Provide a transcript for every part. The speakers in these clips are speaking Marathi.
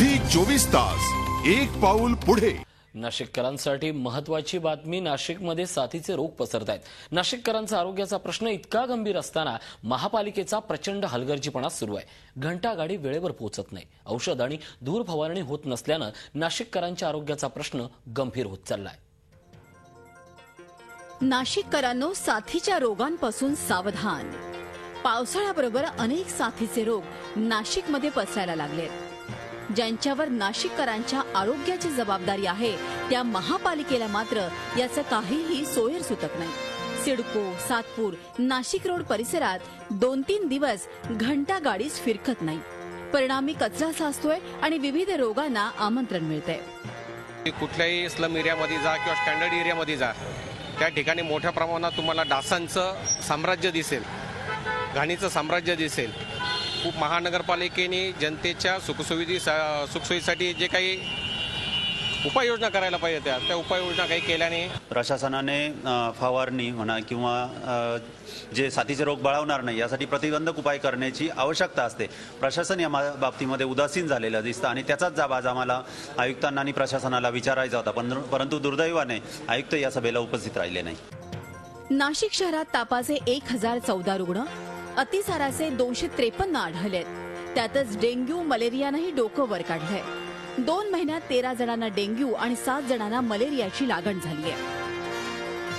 झी 24 तास एक पाऊल पुढे। नाशिककरांसाठी महत्त्वाची बातमी। नाशिकमध्ये साथीचे रोग पसरत आहेत। नाशिककरांचा आरोग्याचा प्रश्न इतका गंभीर असताना महापालिकेचा प्रचंड हलगर्जीपणा सुरू आहे। घंटागाडी वेळेवर पोहोचत नाही, औषध आणि धूर फवारणी होत नसल्यानं नाशिककरांच्या आरोग्याचा प्रश्न गंभीर होत चाललाय। नाशिककरांनो, साथीच्या रोगांपासून सावधान। पावसाळ्याबरोबर अनेक साथीचे रोग नाशिकमध्ये पसरायला लागलेत। ज्यांच्यावर नाशिककरांच्या आरोग्याची जबाबदारी आहे त्या महापालिकेला मात्र याचं काहीही सोयर सुतक नाही। सिडको, सातपूर, नाशिक रोड परिसरात 2-3 दिवस घंटागाडीच फिरकत नाही। परिणामी कचरा साचतोय आणि विविध रोगांना आमंत्रण मिळतंय। कुठल्याही स्लम एरियामध्ये जा किंवा स्टँडर्ड एरियामध्ये जा, त्या ठिकाणी मोठ्या प्रमाणात तुम्हाला डासांचं साम्राज्य दिसेल, घाणीचं साम्राज्य दिसेल। खूप महानगरपालिकेने जनतेच्या सुखसोयीसाठी जे काही उपाययोजना करायला पाहिजे त्या उपाययोजना काही केल्याने प्रशासनाने फवारणी म्हणा किंवा जे साथीचे रोग बळावणार नाही यासाठी प्रतिबंधक उपाय करण्याची आवश्यकता असते। प्रशासन या बाबतीमध्ये उदासीन झालेलं दिसतं आणि त्याचाच जाब आज आम्हाला आयुक्तांना आणि प्रशासनाला विचारायचा होता, परंतु दुर्दैवाने आयुक्त या सभेला उपस्थित राहिले नाही। नाशिक शहरात तापाचे 1014 रुग्ण, अतिसाराचे 253 आढळलेत। त्यातच डेंग्यू मलेरियानंही डोकं वर काढलंय। 2 महिन्यात 13 जणांना डेंग्यू आणि 7 जणांना मलेरियाची लागण झाली आहे।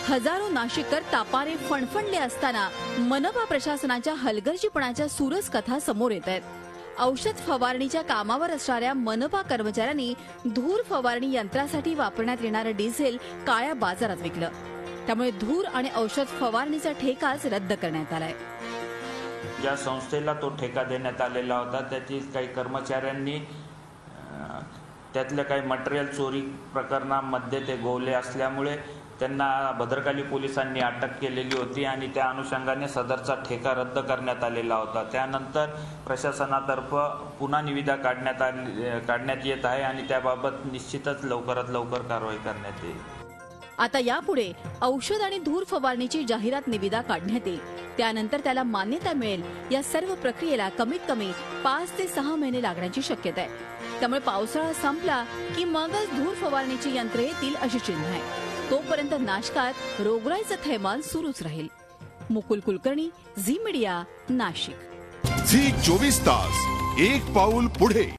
हजारो नाशिककर तापाने फणफणले असताना मनपा प्रशासनाच्या हलगर्जीपणाच्या सुरस कथा समोर येत आहेत। औषध फवारणीच्या कामावर असणाऱ्या मनपा कर्मचाऱ्यांनी धूर फवारणी यंत्रासाठी वापरण्यात येणारं डिझेल काळ्या बाजारात विकलं। त्यामुळे धूर आणि औषध फवारणीचा ठेकाच रद्द करण्यात आलाय। ज्या संस्थेला तो ठेका देण्यात आलेला होता त्यातील काही कर्मचाऱ्यांनी त्यातल्या काही मटेरियल चोरी प्रकरणामध्ये ते गोवले असल्यामुळे त्यांना भद्रकाली पोलिसांनी अटक केलेली होती आणि त्या अनुषंगाने सदरचा ठेका रद्द करण्यात आलेला होता। त्यानंतर प्रशासनातर्फे पुन्हा निविदा काढण्यात येत आहे आणि त्याबाबत निश्चितच लवकरात लवकर कारवाई करण्यात येईल। आता यापुढे औषध आणि धूर फवारणीची जाहिरात निविदा काढण्यात येईल। त्यानंतर त्याला मान्यता मिळेल। या सर्व प्रक्रियेला कमीत कमी 5 ते 6 महिने लागण्याची शक्यता आहे। त्यामुळे पावसाळा संपला की मगच धूर फवारणीची यंत्रे येतील अशी चिन्ह आहे। तोपर्यंत नाशकात रोगराईचं थैमान सुरूच राहील। मुकुल कुलकर्णी, झी मीडिया, नाशिक। झी 24 तास एक पाऊल पुढे।